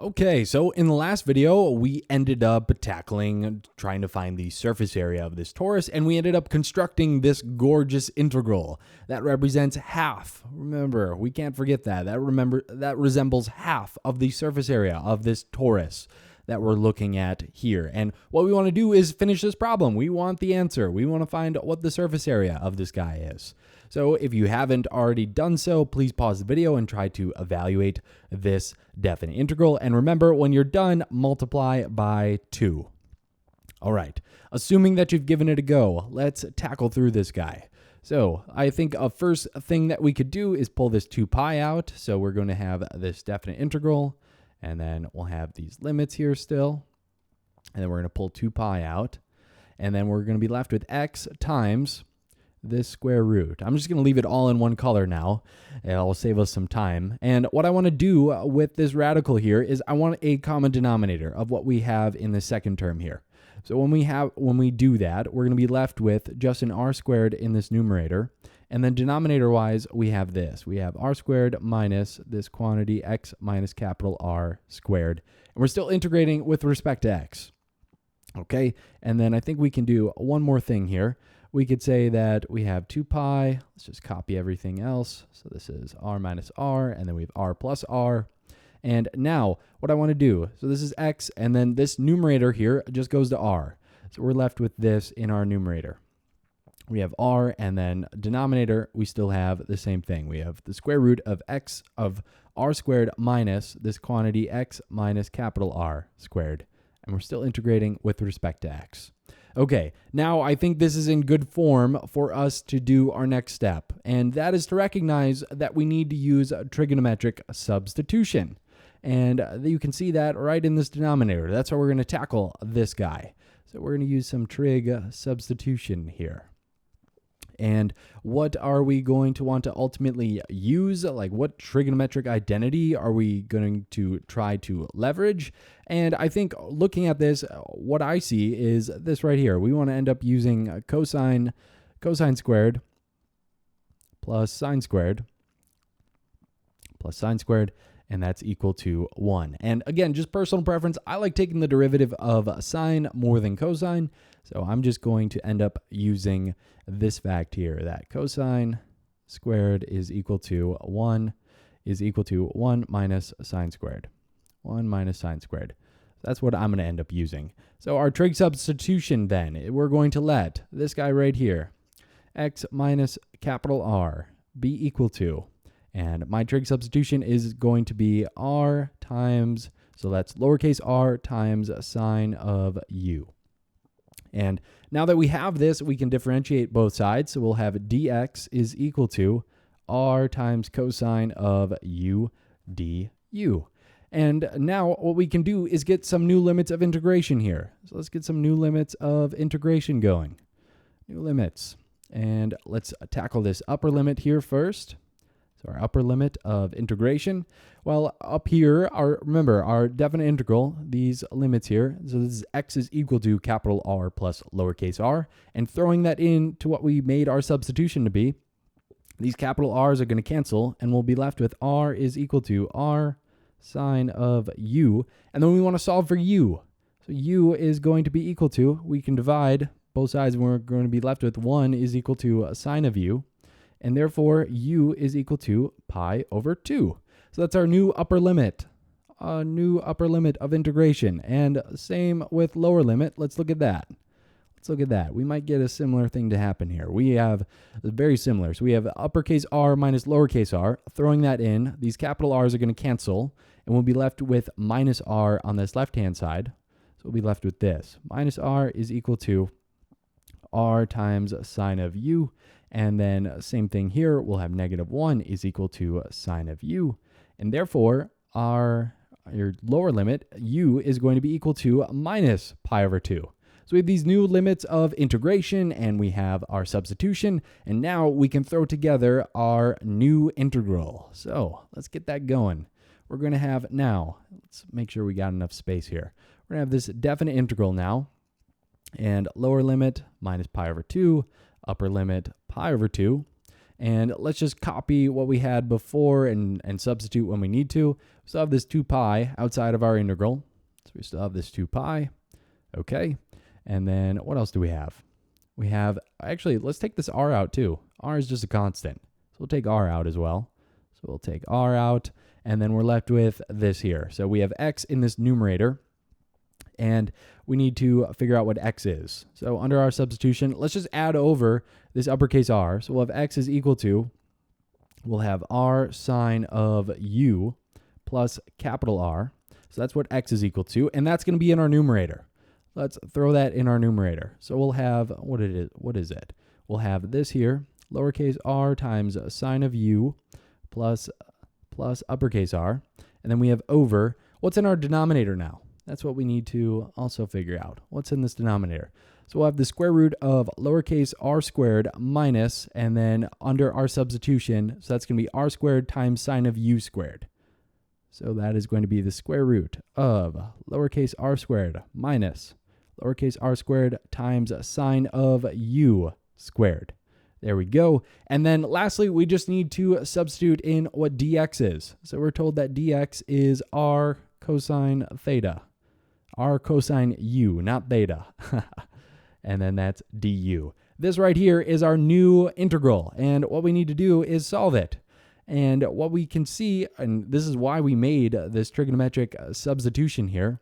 Okay, so in the last video, we ended up trying to find the surface area of this torus, and we ended up constructing this gorgeous integral that represents half. Remember, we can't forget that. That resembles half of the surface area of this torus that we're looking at here. And what we want to do is finish this problem. We want the answer. We want to find what the surface area of this guy is. So if you haven't already done so, please pause the video and try to evaluate this definite integral. And remember, when you're done, multiply by 2. All right, assuming that you've given it a go, let's tackle through this guy. So I think a first thing that we could do is pull this 2 pi out. So we're going to have this definite integral, and then we'll have these limits here still. And then we're going to pull 2 pi out. And then we're going to be left with x times this square root. I'm just going to leave it all in one color now. It'll save us some time. And what I want to do with this radical here is I want a common denominator of what we have in the second term here. So when we do that, we're going to be left with just an r squared in this numerator. And then denominator-wise, we have this. We have r squared minus this quantity x minus capital R squared. And we're still integrating with respect to x. Okay, and then I think we can do one more thing here. We could say that we have 2 pi. Let's just copy everything else. So this is r minus r, and then we have r plus r. And now what I want to do, so this is x, and then this numerator here just goes to r. So we're left with this in our numerator. We have r, and then denominator, we still have the same thing. We have the square root of x of r squared minus this quantity x minus capital R squared. And we're still integrating with respect to x. Okay, now I think this is in good form for us to do our next step, and that is to recognize that we need to use trigonometric substitution. And you can see that right in this denominator. That's how we're going to tackle this guy. So we're going to use some trig substitution here. And what are we going to want to ultimately use? Like, what trigonometric identity are we going to try to leverage? And I think looking at this, what I see is this right here. We want to end up using cosine squared plus sine squared, and that's equal to 1. And again, just personal preference, I like taking the derivative of sine more than cosine. So I'm just going to end up using this fact here, that cosine squared is equal to 1 minus sine squared. 1 minus sine squared. That's what I'm going to end up using. So our trig substitution then, we're going to let this guy right here, x minus capital R, be equal to, and my trig substitution is going to be r times, so that's lowercase r times sine of u. And now that we have this, we can differentiate both sides. So we'll have dx is equal to r times cosine of u du. And now what we can do is get some new limits of integration here. So let's get some new limits of integration going. New limits. And let's tackle this upper limit here first. So our upper limit of integration. Well, up here, remember our definite integral, these limits here. So this is x is equal to capital R plus lowercase r. And throwing that into what we made our substitution to be, these capital R's are going to cancel, and we'll be left with r is equal to r sine of u. And then we want to solve for u. So u is going to be equal to, we can divide both sides, and we're going to be left with 1 is equal to sine of u. And therefore, u is equal to pi over 2. So that's our new upper limit. A new upper limit of integration. And same with lower limit. Let's look at that. We might get a similar thing to happen here. We have very similar. So we have uppercase r minus lowercase r. Throwing that in, these capital R's are going to cancel. And we'll be left with minus r on this left-hand side. So we'll be left with this. Minus r is equal to r times sine of u. And then same thing here, we'll have negative 1 is equal to sine of u. And therefore, your lower limit, u, is going to be equal to minus pi over 2. So we have these new limits of integration, and we have our substitution. And now we can throw together our new integral. So let's get that going. We're going to have now, let's make sure we got enough space here. We're going to have this definite integral now. And lower limit minus pi over 2, upper limit pi over 2. And let's just copy what we had before and substitute when we need to. We still have this 2 pi outside of our integral. So we still have this 2 pi. Okay. And then what else do we have? We have, actually, let's take this r out too. R is just a constant. So we'll take r out as well. So we'll take r out, and then we're left with this here. So we have x in this numerator, and we need to figure out what x is. So under our substitution, let's just add over this uppercase r. So we'll have x is equal to, we'll have r sine of u plus capital R. So that's what x is equal to, and that's going to be in our numerator. Let's throw that in our numerator. So we'll have, what is it? We'll have this here, lowercase r times sine of u plus uppercase R. And then we have over, what's in our denominator now? That's what we need to also figure out. What's in this denominator? So we'll have the square root of lowercase r squared minus, and then under our substitution, so that's going to be r squared times sine of u squared. So that is going to be the square root of lowercase r squared minus lowercase r squared times sine of u squared. There we go. And then lastly, we just need to substitute in what dx is. So we're told that dx is r cosine theta. R cosine u, not theta. And then that's du. This right here is our new integral. And what we need to do is solve it. And what we can see, and this is why we made this trigonometric substitution here,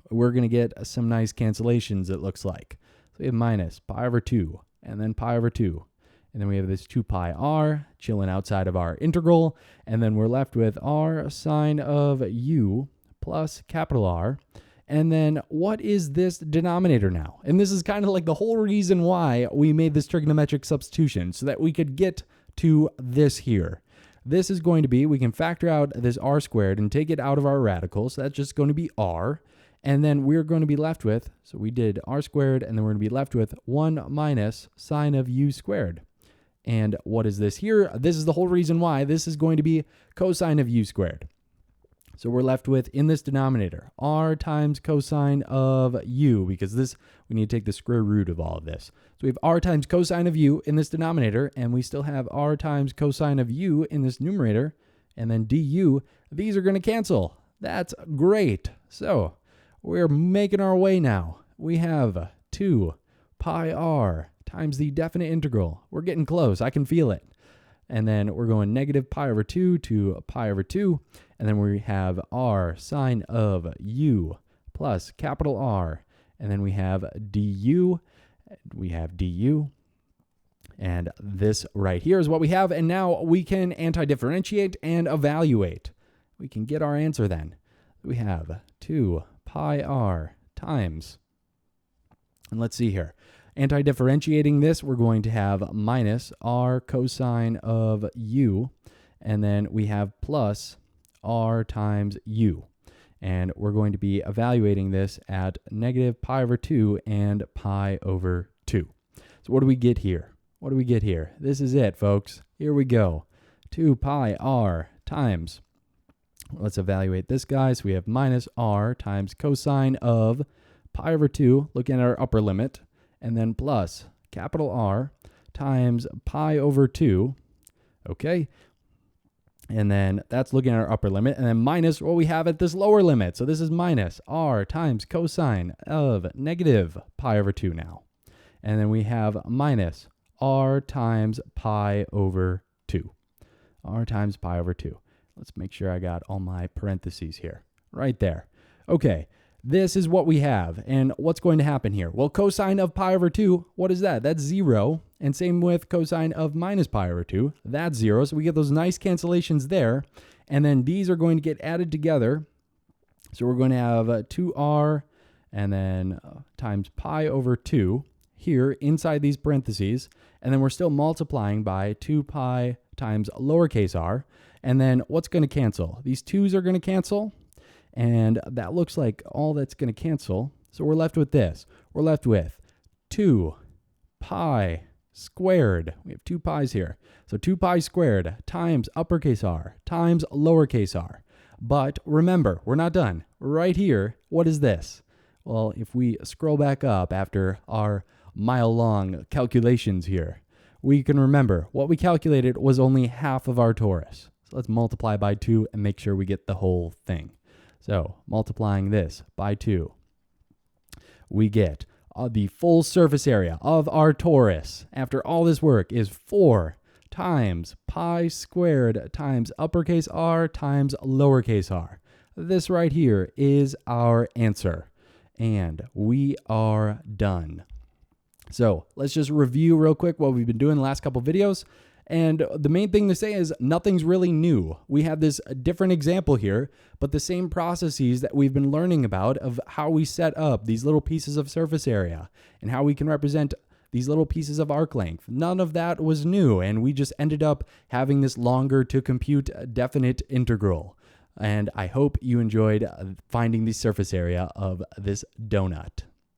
we're going to get some nice cancellations, it looks like. So we have minus pi over 2, and then pi over 2. And then we have this 2 pi r chilling outside of our integral. And then we're left with r sine of u plus capital R. And then what is this denominator now? And this is kind of like the whole reason why we made this trigonometric substitution, so that we could get to this here. This is going to be, we can factor out this r squared and take it out of our radical. So that's just going to be r. And then we're going to be left with, so we did r squared, and then we're going to be left with 1 minus sine of u squared. And what is this here? This is the whole reason why this is going to be cosine of u squared. So we're left with, in this denominator, r times cosine of u, because this, we need to take the square root of all of this. So we have r times cosine of u in this denominator, and we still have r times cosine of u in this numerator, and then du. These are going to cancel. That's great. So we're making our way now. We have 2 pi r times the definite integral. We're getting close. I can feel it. And then we're going negative pi over 2 to pi over 2. And then we have r sine of u plus capital R. And then we have du. We have du. And this right here is what we have. And now we can anti-differentiate and evaluate. We can get our answer then. We have 2 pi r times, and let's see here. Anti-differentiating this, we're going to have minus r cosine of u, and then we have plus r times u. And we're going to be evaluating this at negative pi over 2 and pi over 2. So what do we get here? What do we get here? This is it, folks. Here we go. 2 pi r times, let's evaluate this guy. So we have minus r times cosine of pi over 2, looking at our upper limit, and then plus capital R times pi over 2, okay? And then that's looking at our upper limit, and then minus what we have at this lower limit. So this is minus r times cosine of negative pi over 2 now. And then we have minus r times pi over 2. R times pi over 2. Let's make sure I got all my parentheses here. Right there. Okay, this is what we have. And what's going to happen here? Well, cosine of pi over 2, what is that? That's 0. And same with cosine of minus pi over 2. That's 0. So we get those nice cancellations there. And then these are going to get added together. So we're going to have 2r and then times pi over 2 here inside these parentheses. And then we're still multiplying by 2 pi times lowercase r. And then what's going to cancel? These 2's are going to cancel. And that looks like all that's going to cancel. So we're left with this. We're left with 2 pi squared. We have 2 pi's here. So 2 pi squared times uppercase r times lowercase r. But remember, we're not done. Right here, what is this? Well, if we scroll back up after our mile-long calculations here, we can remember what we calculated was only half of our torus. So let's multiply by 2 and make sure we get the whole thing. So multiplying this by 2, we get the full surface area of our torus after all this work is 4 times pi squared times uppercase R times lowercase r. This right here is our answer. And we are done. So let's just review real quick what we've been doing the last couple videos. And the main thing to say is nothing's really new. We have this different example here, but the same processes that we've been learning about of how we set up these little pieces of surface area and how we can represent these little pieces of arc length. None of that was new, and we just ended up having this longer to compute definite integral. And I hope you enjoyed finding the surface area of this donut.